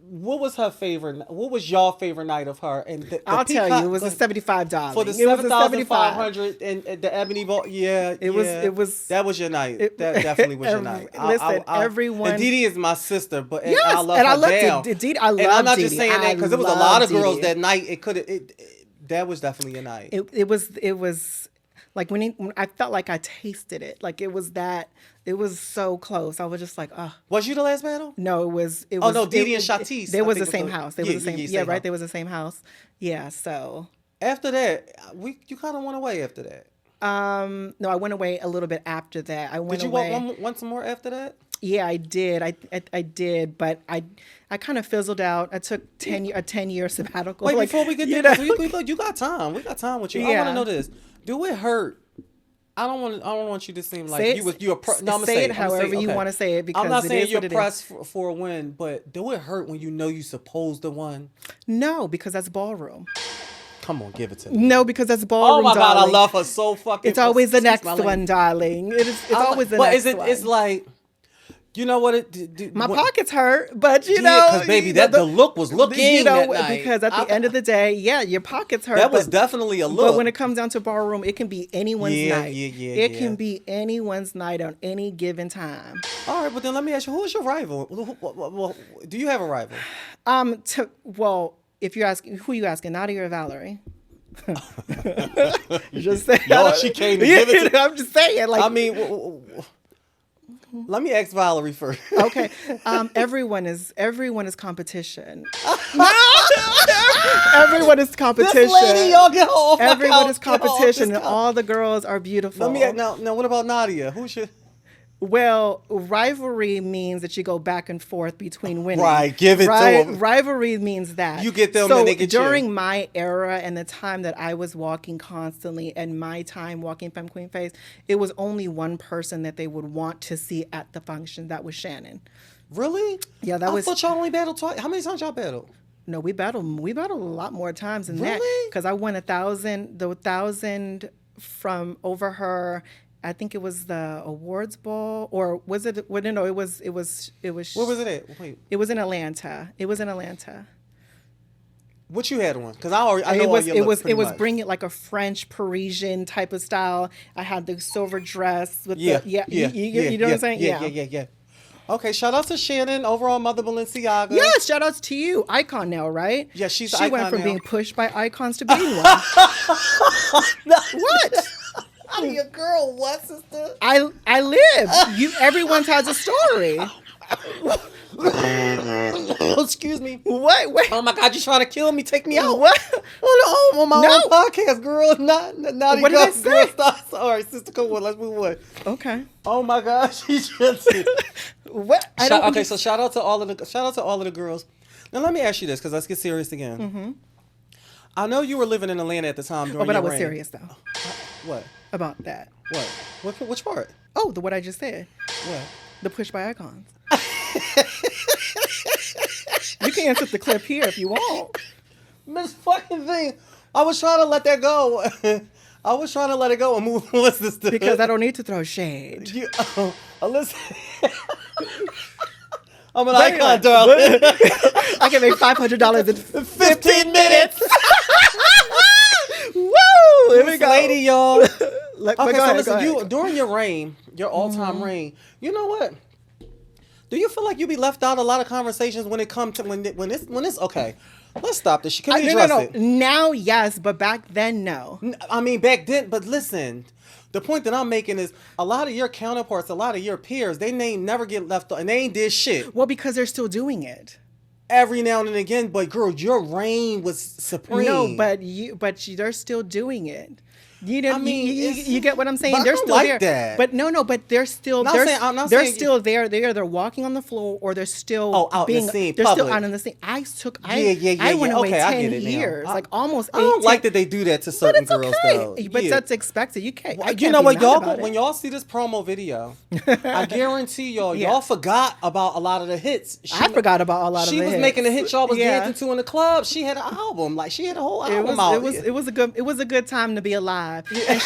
[SPEAKER 1] What was her favorite? What was your favorite night of her? And
[SPEAKER 2] I'll tell you, it was a $75
[SPEAKER 1] for the 7,500 and the Ebony Vault. Yeah,
[SPEAKER 2] it was.
[SPEAKER 1] That was your night. That definitely was your night.
[SPEAKER 2] Listen, everyone.
[SPEAKER 1] And Didi is my sister, but
[SPEAKER 2] yes,
[SPEAKER 1] I love her down.
[SPEAKER 2] Didi, I love
[SPEAKER 1] and I'm not
[SPEAKER 2] Didi.
[SPEAKER 1] just saying that because there was a lot of girls that night. That was definitely your night.
[SPEAKER 2] It was like when I felt like I tasted it. Like it was that. It was so close. I was just like, oh.
[SPEAKER 1] Was you the last battle?
[SPEAKER 2] No, it was.
[SPEAKER 1] Oh no, Didi and Shatisse.
[SPEAKER 2] They was the same house. They was the same. Yeah, right. They was the same house. Yeah. So
[SPEAKER 1] after that, you kind of went away after that.
[SPEAKER 2] No, I went away a little bit after that. I went
[SPEAKER 1] Did you
[SPEAKER 2] away.
[SPEAKER 1] want some more after that?
[SPEAKER 2] Yeah, I did. I did, but I kind of fizzled out. I took a 10-year sabbatical.
[SPEAKER 1] Wait, before we get there, you got time. We got time with you. Yeah. I want to know this. Do it hurt? I don't want you to seem like you're. No, I'm
[SPEAKER 2] say it however you want to say it, because
[SPEAKER 1] I'm not saying you're pressed for a win, but do it hurt when you know you're supposed to win?
[SPEAKER 2] No, because that's ballroom.
[SPEAKER 1] Come on, give it to me.
[SPEAKER 2] No, because that's ballroom.
[SPEAKER 1] Oh my God,
[SPEAKER 2] darling.
[SPEAKER 1] I love her so fucking.
[SPEAKER 2] It's always the next one, darling. It's always the next one.
[SPEAKER 1] But it's like. You know what?
[SPEAKER 2] My pockets hurt, but you know,
[SPEAKER 1] because baby, the look was looking that night.
[SPEAKER 2] Because at the end of the day, your pockets hurt.
[SPEAKER 1] That was definitely a look.
[SPEAKER 2] But when it comes down to ballroom, it can be anyone's night. It can be anyone's night on any given time.
[SPEAKER 1] All right, but then let me ask you, who's your rival? Do you have a rival?
[SPEAKER 2] If you're asking, who you asking, Nadia or Valery?
[SPEAKER 1] Just saying. She came to give it to.
[SPEAKER 2] I'm just saying, like.
[SPEAKER 1] I mean. Let me ask Valery first.
[SPEAKER 2] Okay. Everyone is competition. Everyone is competition.
[SPEAKER 1] This lady, y'all get off.
[SPEAKER 2] Everyone is competition, and all the girls are beautiful.
[SPEAKER 1] Now, what about Nadia? Who's your?
[SPEAKER 2] Well, rivalry means that you go back and forth between winning.
[SPEAKER 1] Right, give it to 'em.
[SPEAKER 2] Rivalry means that.
[SPEAKER 1] You get them
[SPEAKER 2] so
[SPEAKER 1] and they get you.
[SPEAKER 2] during my era and the time that I was walking constantly and my time walking Femme Queen Face, it was only one person that they would want to see at the function. That was Shannon.
[SPEAKER 1] Really?
[SPEAKER 2] Yeah, that
[SPEAKER 1] I
[SPEAKER 2] was.
[SPEAKER 1] thought y'all only battled twice. How many times y'all battled?
[SPEAKER 2] No, we battled a lot more times than that.
[SPEAKER 1] Really?
[SPEAKER 2] Because I won 1,000 from over her. I think it was the awards ball, or was it? Well, no, it was.
[SPEAKER 1] Where was it at? Wait,
[SPEAKER 2] It was in Atlanta.
[SPEAKER 1] what you had on? Because I know all your looks pretty
[SPEAKER 2] It was
[SPEAKER 1] much.
[SPEAKER 2] bringing like a French Parisian type of style. I had the silver dress with
[SPEAKER 1] Yeah,
[SPEAKER 2] the
[SPEAKER 1] yeah,
[SPEAKER 2] you know what I'm saying?
[SPEAKER 1] Yeah. Okay, shout out to Shannon over on Mother Balenciaga.
[SPEAKER 2] Yes, shout outs to you, Icon now, right?
[SPEAKER 1] Yeah, she's
[SPEAKER 2] she
[SPEAKER 1] Icon
[SPEAKER 2] went from
[SPEAKER 1] now.
[SPEAKER 2] being pushed by icons to being one. What?
[SPEAKER 1] I'm your girl, what, sister?
[SPEAKER 2] I live. Everyone has a story.
[SPEAKER 1] Excuse me.
[SPEAKER 2] What? Wait.
[SPEAKER 1] Oh my God, you trying to kill me? Take me out.
[SPEAKER 2] What?
[SPEAKER 1] On my
[SPEAKER 2] No.
[SPEAKER 1] own podcast, girl. Not
[SPEAKER 2] What did I say?
[SPEAKER 1] Stop. All right, sister, come on. Let's move on.
[SPEAKER 2] Okay.
[SPEAKER 1] Oh my gosh, she's just.
[SPEAKER 2] What?
[SPEAKER 1] Okay, so shout out to all of the girls. Now let me ask you this, because let's get serious again.
[SPEAKER 2] Mm-hmm.
[SPEAKER 1] I know you were living in Atlanta at the time during
[SPEAKER 2] but
[SPEAKER 1] your
[SPEAKER 2] I was
[SPEAKER 1] reign.
[SPEAKER 2] serious though
[SPEAKER 1] What?
[SPEAKER 2] about that.
[SPEAKER 1] What? Which part?
[SPEAKER 2] Oh, what I just said.
[SPEAKER 1] What?
[SPEAKER 2] The push by icons. You can insert the clip here if you want.
[SPEAKER 1] Miss fucking thing. I was trying to let that go. I was trying to let it go and move on, sister.
[SPEAKER 2] Because I don't need to throw shade.
[SPEAKER 1] Listen. I'm an icon, darling.
[SPEAKER 2] I can make $500 in
[SPEAKER 1] 15 minutes.
[SPEAKER 2] Woo! Here we go.
[SPEAKER 1] Lady, y'all.
[SPEAKER 2] Okay,
[SPEAKER 1] Okay, so listen,
[SPEAKER 2] you.
[SPEAKER 1] during your reign, your all-time reign, you know what? Do you feel like you be left out a lot of conversations when it comes to when it's okay? Let's stop this. Can we address it?
[SPEAKER 2] Now, yes, but back then, no.
[SPEAKER 1] I mean, back then, but listen, the point that I'm making is a lot of your counterparts, a lot of your peers, they never get left out, and they ain't did shit.
[SPEAKER 2] Well, because they're still doing it.
[SPEAKER 1] Every now and again, but girl, your reign was supreme.
[SPEAKER 2] No, but they're still doing it. You know,
[SPEAKER 1] I mean,
[SPEAKER 2] you get what I'm saying.
[SPEAKER 1] but I
[SPEAKER 2] They're
[SPEAKER 1] don't
[SPEAKER 2] still
[SPEAKER 1] like
[SPEAKER 2] there.
[SPEAKER 1] that.
[SPEAKER 2] But no, but they're still
[SPEAKER 1] I'm not
[SPEAKER 2] they're
[SPEAKER 1] saying
[SPEAKER 2] still there. They're either walking on the floor or they're still
[SPEAKER 1] out in
[SPEAKER 2] being
[SPEAKER 1] the scene,
[SPEAKER 2] they're
[SPEAKER 1] public.
[SPEAKER 2] still out in the scene. I
[SPEAKER 1] Yeah.
[SPEAKER 2] went away
[SPEAKER 1] Okay, I
[SPEAKER 2] 10
[SPEAKER 1] get it now.
[SPEAKER 2] years, like almost 8.
[SPEAKER 1] I don't like that they do that to
[SPEAKER 2] But
[SPEAKER 1] certain
[SPEAKER 2] it's
[SPEAKER 1] girls,
[SPEAKER 2] okay.
[SPEAKER 1] though.
[SPEAKER 2] But
[SPEAKER 1] Yeah.
[SPEAKER 2] that's expected. You can't. I
[SPEAKER 1] You
[SPEAKER 2] can't
[SPEAKER 1] know
[SPEAKER 2] be
[SPEAKER 1] what,
[SPEAKER 2] mad
[SPEAKER 1] y'all?
[SPEAKER 2] about
[SPEAKER 1] When
[SPEAKER 2] it.
[SPEAKER 1] y'all see this promo video, I guarantee y'all
[SPEAKER 2] Yeah.
[SPEAKER 1] forgot about a lot of the hits.
[SPEAKER 2] I forgot about a lot of the
[SPEAKER 1] She was
[SPEAKER 2] hits.
[SPEAKER 1] making the hits y'all was
[SPEAKER 2] Yeah.
[SPEAKER 1] dancing to in the club. She had an album, like she had a whole album
[SPEAKER 2] It was a good time to be alive. And
[SPEAKER 1] it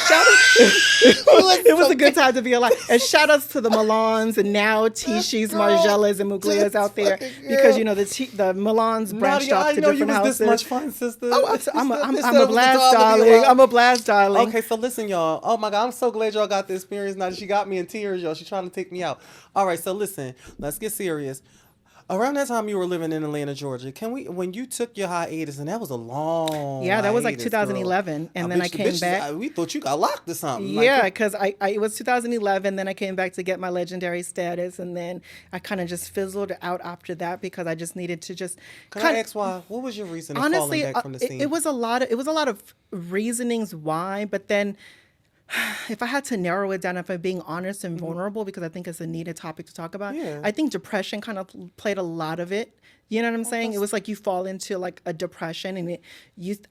[SPEAKER 2] it was a good time to be alive. And shout outs to the Milans and now Tishis, Margellas, and Muglias out there because you know the Milans branched
[SPEAKER 1] Nadia,
[SPEAKER 2] off
[SPEAKER 1] I
[SPEAKER 2] to
[SPEAKER 1] know
[SPEAKER 2] different
[SPEAKER 1] you was
[SPEAKER 2] houses.
[SPEAKER 1] this much fun, sister.
[SPEAKER 2] Oh, I'm
[SPEAKER 1] This
[SPEAKER 2] a
[SPEAKER 1] was the
[SPEAKER 2] blast,
[SPEAKER 1] time to be
[SPEAKER 2] darling.
[SPEAKER 1] alive.
[SPEAKER 2] I'm a blast, darling.
[SPEAKER 1] Okay, so listen, y'all. Oh my God, I'm so glad y'all got the experience. Now she got me in tears, y'all. She's trying to take me out. All right, so listen, let's get serious. Around that time you were living in Atlanta, Georgia, when you took your hiatus, and that was a long
[SPEAKER 2] Yeah, that was like
[SPEAKER 1] hiatus,
[SPEAKER 2] 2011,
[SPEAKER 1] girl.
[SPEAKER 2] and then I came back.
[SPEAKER 1] We thought you got locked or something.
[SPEAKER 2] Yeah, because it was 2011. Then I came back to get my legendary status, and then I kind of just fizzled out after that because I just needed to just.
[SPEAKER 1] Can I ask why? What was your reason?
[SPEAKER 2] Honestly,
[SPEAKER 1] falling back from the scene?
[SPEAKER 2] it was a lot of reasonings why, but then. If I had to narrow it down, if I'm being honest and vulnerable, because I think it's a needed topic to talk about,
[SPEAKER 1] Yeah.
[SPEAKER 2] I think depression kind of played a lot of it. You know what I'm saying? It was like you fall into like a depression, and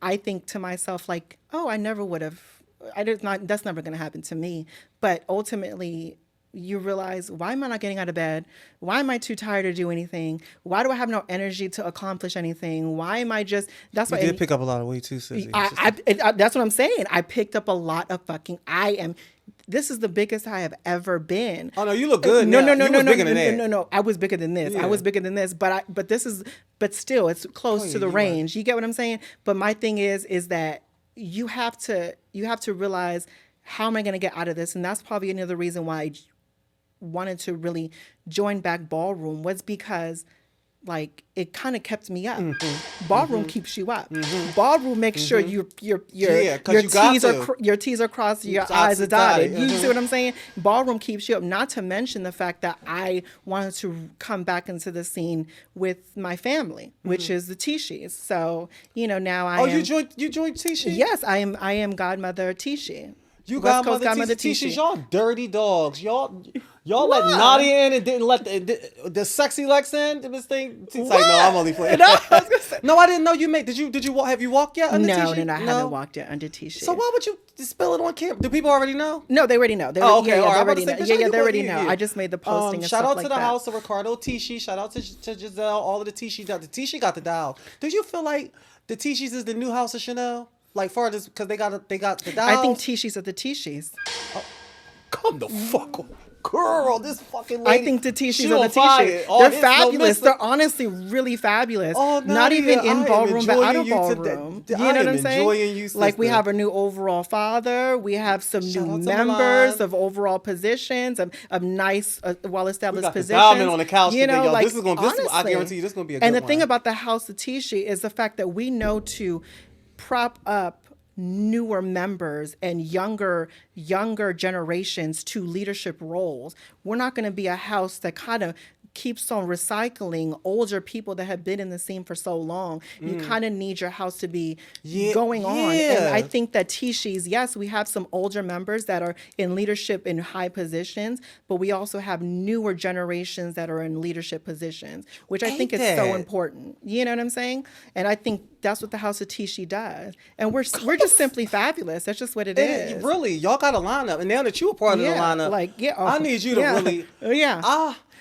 [SPEAKER 2] I think to myself like, oh, I never would have. That's never going to happen to me. But ultimately, you realize, why am I not getting out of bed? Why am I too tired to do anything? Why do I have no energy to accomplish anything? Why am I just? That's
[SPEAKER 1] You
[SPEAKER 2] why.
[SPEAKER 1] did pick up a lot of weight too, Sissy.
[SPEAKER 2] That's what I'm saying. I picked up a lot of fucking. This is the biggest I have ever been.
[SPEAKER 1] Oh no, you look good.
[SPEAKER 2] No,
[SPEAKER 1] now.
[SPEAKER 2] no,
[SPEAKER 1] You
[SPEAKER 2] no,
[SPEAKER 1] was
[SPEAKER 2] no,
[SPEAKER 1] bigger
[SPEAKER 2] no,
[SPEAKER 1] than
[SPEAKER 2] no,
[SPEAKER 1] that.
[SPEAKER 2] no. I was bigger than this.
[SPEAKER 1] Yeah.
[SPEAKER 2] I was bigger than this. But still, it's close
[SPEAKER 1] Oh,
[SPEAKER 2] to the
[SPEAKER 1] you're
[SPEAKER 2] range. You get what I'm saying? But my thing is that you have to realize, how am I going to get out of this? And that's probably another reason why I wanted to really join back Ballroom, was because like it kind of kept me up. Ballroom keeps you up. Ballroom makes sure your
[SPEAKER 1] 'cause you got
[SPEAKER 2] T's
[SPEAKER 1] to.
[SPEAKER 2] are your T's are crossed, your
[SPEAKER 1] Dots
[SPEAKER 2] I's are
[SPEAKER 1] are dotted.
[SPEAKER 2] dotted. You see what I'm saying? Ballroom keeps you up. Not to mention the fact that I wanted to come back into the scene with my family, which is the TISCIs. So now I am.
[SPEAKER 1] You joined TISCI?
[SPEAKER 2] Yes, I am godmother TISCI.
[SPEAKER 1] You
[SPEAKER 2] West Coast
[SPEAKER 1] godmother TISCI. Y'all dirty dogs. Y'all Y'all let
[SPEAKER 2] Why?
[SPEAKER 1] Nadia in and didn't let the sexy Lex in. This thing. She's like,
[SPEAKER 2] What?
[SPEAKER 1] no, I'm only playing.
[SPEAKER 2] No, I was gonna say-
[SPEAKER 1] No, I didn't know you made. Did you have you walked yet? Under
[SPEAKER 2] No,
[SPEAKER 1] Tisci?
[SPEAKER 2] I haven't walked it under Tisci.
[SPEAKER 1] So why would you spill it on camera? Do people already know?
[SPEAKER 2] No, they already know. They
[SPEAKER 1] Oh, okay.
[SPEAKER 2] yeah,
[SPEAKER 1] all right.
[SPEAKER 2] they
[SPEAKER 1] I'm about
[SPEAKER 2] already
[SPEAKER 1] to
[SPEAKER 2] know.
[SPEAKER 1] say, bitch,
[SPEAKER 2] Yeah,
[SPEAKER 1] how you
[SPEAKER 2] they
[SPEAKER 1] gonna
[SPEAKER 2] already
[SPEAKER 1] eat
[SPEAKER 2] know.
[SPEAKER 1] it?
[SPEAKER 2] I just made the posting and
[SPEAKER 1] Shout
[SPEAKER 2] stuff
[SPEAKER 1] out
[SPEAKER 2] like
[SPEAKER 1] to the
[SPEAKER 2] that.
[SPEAKER 1] house of Ricardo Tisci. Shout out to Giselle. All of the Tisci. The Tisci got the dial. Do you feel like the Tisci's is the new house of Chanel? Like far as because they got the dial.
[SPEAKER 2] I think Tisci's are the Tisci's.
[SPEAKER 1] Come the fuck on. Girl, this fucking lady.
[SPEAKER 2] I think the Tisci's
[SPEAKER 1] she
[SPEAKER 2] are the
[SPEAKER 1] on fire.
[SPEAKER 2] Tisci's.
[SPEAKER 1] All
[SPEAKER 2] They're
[SPEAKER 1] hits, no
[SPEAKER 2] fabulous.
[SPEAKER 1] misses.
[SPEAKER 2] They're honestly really fabulous.
[SPEAKER 1] Oh,
[SPEAKER 2] Not
[SPEAKER 1] Nadia,
[SPEAKER 2] even
[SPEAKER 1] I
[SPEAKER 2] in
[SPEAKER 1] am
[SPEAKER 2] ballroom, but out of
[SPEAKER 1] enjoying you
[SPEAKER 2] ballroom.
[SPEAKER 1] today.
[SPEAKER 2] You
[SPEAKER 1] I
[SPEAKER 2] know
[SPEAKER 1] am
[SPEAKER 2] what I'm saying?
[SPEAKER 1] enjoying you,
[SPEAKER 2] Like we
[SPEAKER 1] sister.
[SPEAKER 2] have a new overall father. We have some
[SPEAKER 1] Shout
[SPEAKER 2] new
[SPEAKER 1] out to
[SPEAKER 2] members
[SPEAKER 1] Milan.
[SPEAKER 2] of overall positions of nice,
[SPEAKER 1] We
[SPEAKER 2] well-established
[SPEAKER 1] got the
[SPEAKER 2] positions.
[SPEAKER 1] diamond on the couch
[SPEAKER 2] You
[SPEAKER 1] today,
[SPEAKER 2] know,
[SPEAKER 1] y'all.
[SPEAKER 2] like
[SPEAKER 1] This is gonna. I
[SPEAKER 2] honestly.
[SPEAKER 1] guarantee you, this is gonna be a good
[SPEAKER 2] And the
[SPEAKER 1] one.
[SPEAKER 2] thing about the House of Tisci is the fact that we know to prop up newer members and younger generations to leadership roles. We're not going to be a house that kind of keeps on recycling older people that have been in the scene for so long. You kind of need your house to be going on. And I think that Tisci's, yes, we have some older members that are in leadership in high positions, but we also have newer generations that are in leadership positions, which I think is so important. You know what I'm saying? And I think that's what the House of Tisci does. And we're just simply fabulous. That's just what it is.
[SPEAKER 1] Really, y'all got a lineup, and now that you're a part of the lineup, I need you to really.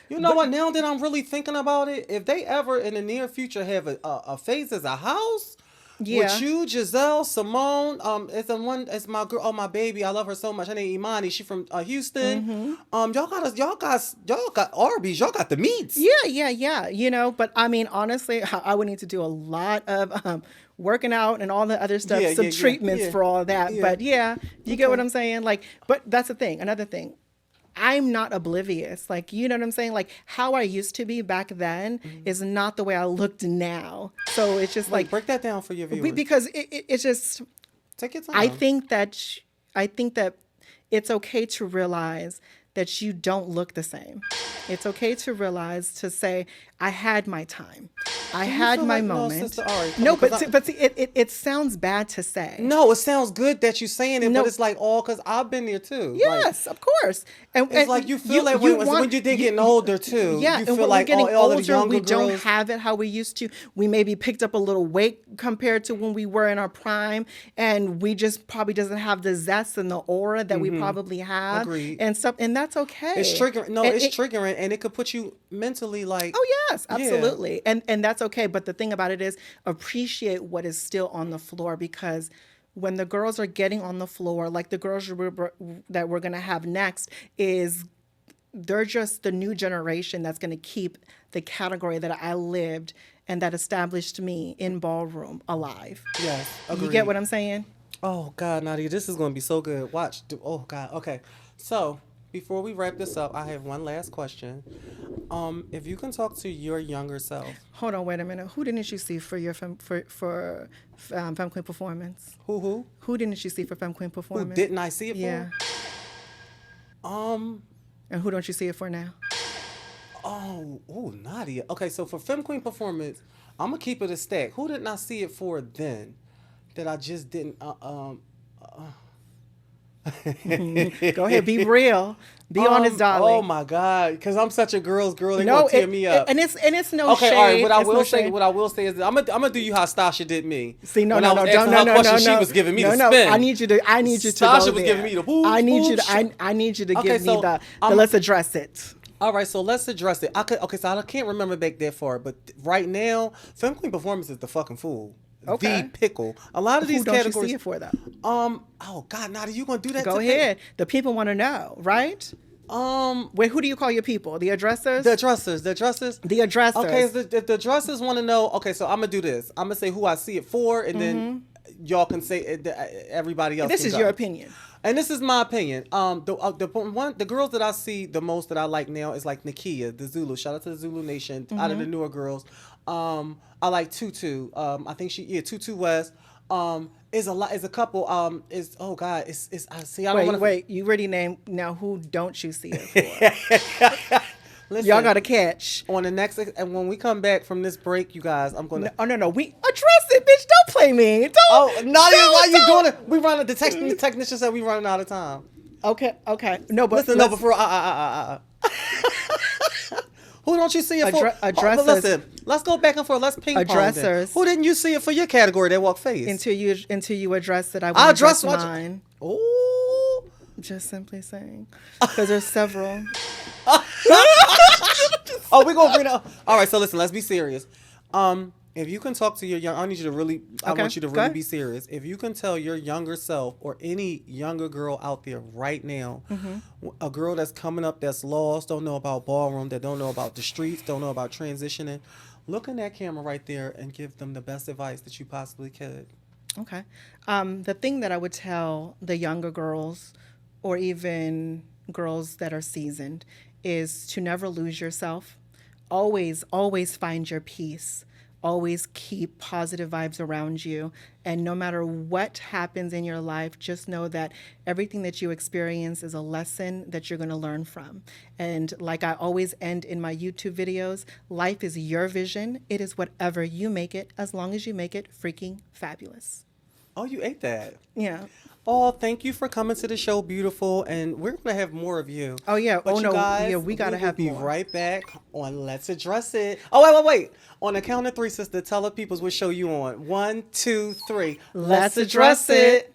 [SPEAKER 1] You know what? Now that I'm really thinking about it, if they ever in the near future have a phase as a house with you, Giselle, Simone, it's my girl, my baby, I love her so much. Her name Imani. She from Houston. Y'all got Arby's. Y'all got the meats.
[SPEAKER 2] Yeah. You know, but I mean, honestly, I would need to do a lot of working out and all the other stuff, some treatments for all of that. But you get what I'm saying? Like, but that's the thing. Another thing. I'm not oblivious. Like, you know what I'm saying? Like, how I used to be back then is not the way I looked now. So it's just like
[SPEAKER 1] break that down for your viewers.
[SPEAKER 2] Because it's just
[SPEAKER 1] take your time.
[SPEAKER 2] I think that it's okay to realize that you don't look the same. It's okay to realize, to say, I had my time. I had my moment. But see, it sounds bad to say.
[SPEAKER 1] No, it sounds good that you're saying it, but it's like because I've been there too.
[SPEAKER 2] Yes, of course. And
[SPEAKER 1] it's like you feel like when you're getting older too.
[SPEAKER 2] Yeah,
[SPEAKER 1] you
[SPEAKER 2] and
[SPEAKER 1] feel
[SPEAKER 2] when we're getting
[SPEAKER 1] all of the
[SPEAKER 2] older,
[SPEAKER 1] younger
[SPEAKER 2] we
[SPEAKER 1] girls
[SPEAKER 2] don't have it how we used to. We maybe picked up a little weight compared to when we were in our prime, and we just probably doesn't have the zest and the aura that we probably have.
[SPEAKER 1] Agreed.
[SPEAKER 2] And stuff, and that's okay.
[SPEAKER 1] It's triggering. No, it's triggering, and it could put you mentally like.
[SPEAKER 2] Oh yes, absolutely, and that's okay. But the thing about it is, appreciate what is still on the floor, because when the girls are getting on the floor, like the girls that we're gonna have next, they're just the new generation that's gonna keep the category that I lived and that established me in ballroom alive.
[SPEAKER 1] Yes, agreed.
[SPEAKER 2] You get what I'm saying?
[SPEAKER 1] Oh God, Nadia, this is gonna be so good. Watch. Oh God. Okay. So before we wrap this up, I have one last question. If you can talk to your younger self.
[SPEAKER 2] Hold on, wait a minute. Who didn't you see for your Femme Queen performance?
[SPEAKER 1] Who?
[SPEAKER 2] Who didn't you see for Femme Queen performance?
[SPEAKER 1] Who didn't I see it
[SPEAKER 2] Yeah.
[SPEAKER 1] for?
[SPEAKER 2] And who don't you see it for now?
[SPEAKER 1] Nadia. Okay, so for Femme Queen performance, I'm gonna keep it a stack. Who didn't I see it for then? That I just didn't.
[SPEAKER 2] Go ahead, be real, be honest, darling.
[SPEAKER 1] Oh my God, because I'm such a girl's girl. They gonna tear me up.
[SPEAKER 2] And it's no
[SPEAKER 1] okay,
[SPEAKER 2] shade.
[SPEAKER 1] all right. What I will say is, I'm gonna do you how Stasha did me.
[SPEAKER 2] See, no.
[SPEAKER 1] She was giving me the spin.
[SPEAKER 2] I need you to.
[SPEAKER 1] Stasha was giving me the.
[SPEAKER 2] I need you to give me the. Let's address it.
[SPEAKER 1] All right, so let's address it. So I can't remember back that far, but right now, Femme Queen performance is the fucking fool.
[SPEAKER 2] Okay.
[SPEAKER 1] The pickle. A lot of these categories.
[SPEAKER 2] Who don't you see it for though?
[SPEAKER 1] Oh God, Nadia, you gonna do that?
[SPEAKER 2] Go ahead. The people want to know, right? Wait, who do you call your people? The addressers?
[SPEAKER 1] The addressers. The addressers. Okay, if the addressers want to know, okay, so I'm gonna do this. I'm gonna say who I see it for, and then y'all can say everybody else.
[SPEAKER 2] This is your opinion.
[SPEAKER 1] And this is my opinion. The girls that I see the most that I like now is like Nakia, the Zulu. Shout out to the Zulu Nation. Out of the newer girls, I like Tutu. I think Tutu West. Is a couple. I see. I don't want to
[SPEAKER 2] wait. You already named. Now who don't you see it for? Listen, y'all got to catch
[SPEAKER 1] on the next. And when we come back from this break, you guys, I'm gonna.
[SPEAKER 2] No. We address it, bitch. Don't play me. Don't.
[SPEAKER 1] Oh, Nadia, why you doing it? We running. The technician said we running out of time.
[SPEAKER 2] Okay. No, but
[SPEAKER 1] listen. No, before Who don't you see it for?
[SPEAKER 2] Addressers.
[SPEAKER 1] But listen, let's go back and forth. Let's ping pong.
[SPEAKER 2] Addressers.
[SPEAKER 1] Who didn't you see it for your category that walk face?
[SPEAKER 2] Until you address it, I will
[SPEAKER 1] I'll
[SPEAKER 2] address
[SPEAKER 1] address
[SPEAKER 2] mine.
[SPEAKER 1] Oh.
[SPEAKER 2] Just simply saying, because there's several.
[SPEAKER 1] Oh, we're gonna bring up. All right, so listen, let's be serious. If you can talk to your young, I need you to really. I want you to really be serious. If you can tell your younger self or any younger girl out there right now, a girl that's coming up that's lost, don't know about ballroom, that don't know about the streets, don't know about transitioning, look in that camera right there and give them the best advice that you possibly could.
[SPEAKER 2] Okay. The thing that I would tell the younger girls, or even girls that are seasoned, is to never lose yourself. Always find your peace. Always keep positive vibes around you. And no matter what happens in your life, just know that everything that you experience is a lesson that you're going to learn from. And like I always end in my YouTube videos, life is your vision. It is whatever you make it, as long as you make it freaking fabulous.
[SPEAKER 1] Oh, you ate that.
[SPEAKER 2] Yeah.
[SPEAKER 1] Oh, thank you for coming to the show, beautiful. And we're going to have more of you.
[SPEAKER 2] Oh, yeah.
[SPEAKER 1] But
[SPEAKER 2] oh,
[SPEAKER 1] you
[SPEAKER 2] no.
[SPEAKER 1] guys,
[SPEAKER 2] Yeah, we got to have
[SPEAKER 1] be
[SPEAKER 2] more.
[SPEAKER 1] right back on Let's Address It. Oh, wait. On the count of three, sister, tell the peoples what show you on. 1, 2, 3.
[SPEAKER 2] Let's address it.